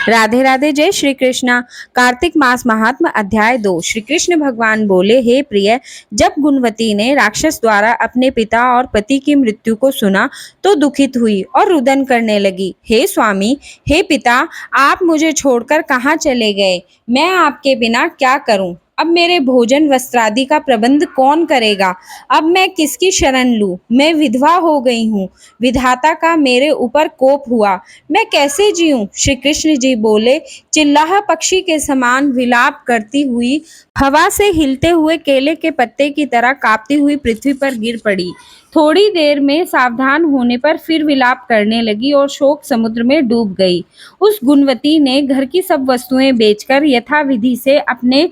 राधे राधे। जय श्री कृष्णा। कार्तिक मास महात्म अध्याय 2। श्री कृष्ण भगवान बोले, हे प्रिय, जब गुणवती ने राक्षस द्वारा अपने पिता और पति की मृत्यु को सुना तो दुखित हुई और रुदन करने लगी। हे स्वामी, हे पिता, आप मुझे छोड़कर कहाँ चले गए? मैं आपके बिना क्या करूं? अब मेरे भोजन वस्त्रादि का प्रबंध कौन करेगा? अब मैं किसकी शरण लूं? मैं विधवा हो गई हूँ। विधाता का मेरे ऊपर कोप हुआ। मैं कैसे जीऊं? श्री कृष्ण जी बोले, चिल्लाह पक्षी के समान विलाप करती हुई हवा से हिलते हुए केले के पत्ते की तरह कांपती हुई पृथ्वी पर गिर पड़ी। थोड़ी देर में सावधान होने पर फिर विलाप करने लगी और शोक समुद्र में डूब गई। उस गुणवती ने घर की सब वस्तुएं बेचकर यथाविधि से अपने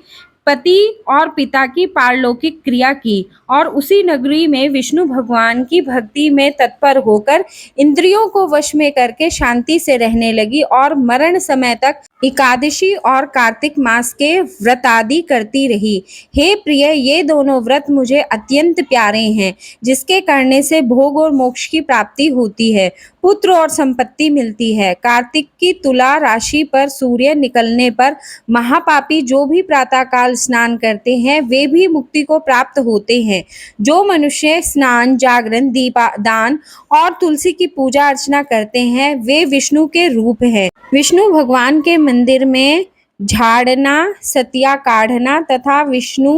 पति और पिता की पारलौकिक क्रिया की और उसी नगरी में विष्णु भगवान की भक्ति में तत्पर होकर इंद्रियों को वश में करके शांति से रहने लगी और मरण समय तक एकादशी और कार्तिक मास के व्रत आदि करती रही। हे प्रिय, ये दोनों व्रत मुझे अत्यंत प्यारे हैं, जिसके करने से भोग और मोक्ष की प्राप्ति होती है, पुत्र और संपत्ति मिलती है। कार्तिक की तुला राशि पर सूर्य निकलने पर महापापी जो भी प्रातःकाल स्नान करते हैं वे भी मुक्ति को प्राप्त होते हैं। जो मनुष्य स्नान, जागरण, दीपदान और तुलसी की पूजा अर्चना करते हैं वे विष्णु के रूप हैं। विष्णु भगवान के मंदिर में झाड़ना, सतिया काढ़ना तथा विष्णु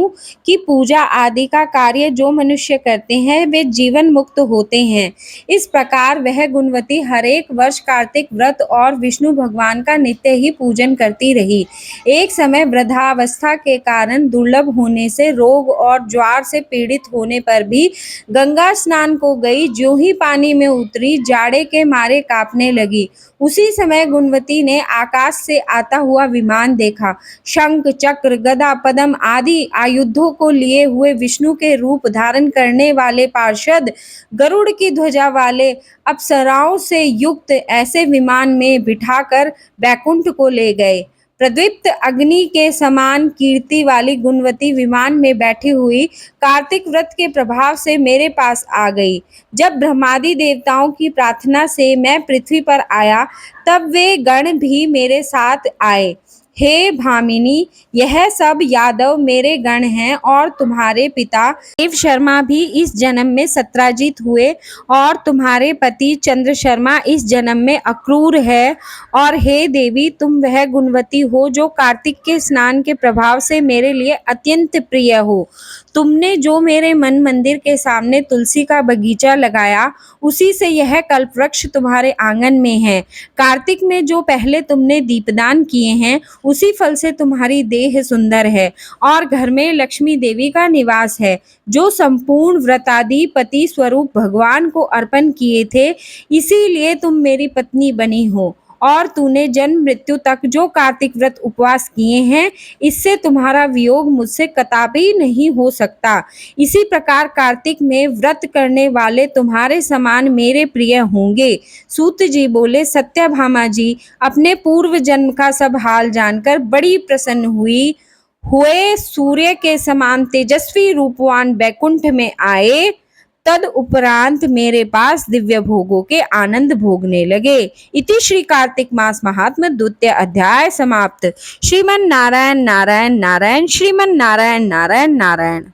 की पूजा आदि का कार्य जो मनुष्य करते हैं वे जीवन मुक्त होते हैं। इस प्रकार वह गुणवती हर एक वर्ष कार्तिक व्रत और विष्णु भगवान का नित्य ही पूजन करती रही। एक समय वृद्धावस्था के कारण दुर्लभ होने से रोग और ज्वर से पीड़ित होने पर भी गंगा स्नान को गई। ज्यों ही पानी में उतरी, जाड़े के मारे कांपने लगी। उसी समय गुणवती ने आकाश से आता हुआ विमान देखा। शंख, चक्र, गदा, पद्म आदि आयुधों को लिए हुए विष्णु के रूप धारण करने वाले पार्षद गरुड़ की ध्वजा वाले अप्सराओं से युक्त ऐसे विमान में बिठाकर बैकुंठ को ले गए। प्रदीप्त अग्नि के समान कीर्ति वाली गुणवती विमान में बैठी हुई कार्तिक व्रत के प्रभाव से मेरे पास आ गई। जब ब्रह्मादि देवताओं की प्रार्थना से मैं पृथ्वी पर आया तब वे गण भी मेरे साथ आए। हे भामिनी, यह सब यादव मेरे गण हैं और तुम्हारे पिता देव शर्मा भी इस जन्म में सत्राजित हुए और तुम्हारे पति चंद्र शर्मा इस जन्म में अक्रूर है। और हे देवी, तुम वह गुणवती हो जो कार्तिक के स्नान के प्रभाव से मेरे लिए अत्यंत प्रिय हो। तुमने जो मेरे मन मंदिर के सामने तुलसी का बगीचा लगाया उसी से यह कल्पवृक्ष तुम्हारे आंगन में है। कार्तिक में जो पहले तुमने दीपदान किए हैं उसी फल से तुम्हारी देह सुंदर है और घर में लक्ष्मी देवी का निवास है। जो संपूर्ण व्रतादि पति स्वरूप भगवान को अर्पण किए थे, इसीलिए तुम मेरी पत्नी बनी हो। और तूने जन्म मृत्यु तक जो कार्तिक व्रत उपवास किए हैं, इससे तुम्हारा वियोग मुझसे कदापि नहीं हो सकता। इसी प्रकार कार्तिक में व्रत करने वाले तुम्हारे समान मेरे प्रिय होंगे। सूत जी बोले, सत्यभामा जी अपने पूर्व जन्म का सब हाल जानकर बड़ी प्रसन्न हुए सूर्य के समान तेजस्वी रूपवान बैकुंठ में आए। तद उपरांत मेरे पास दिव्य भोगों के आनंद भोगने लगे। इति श्री कार्तिक मास महात्म्य द्वितीय अध्याय समाप्त। श्रीमन नारायण नारायण नारायण, श्रीमन नारायण नारायण नारायण।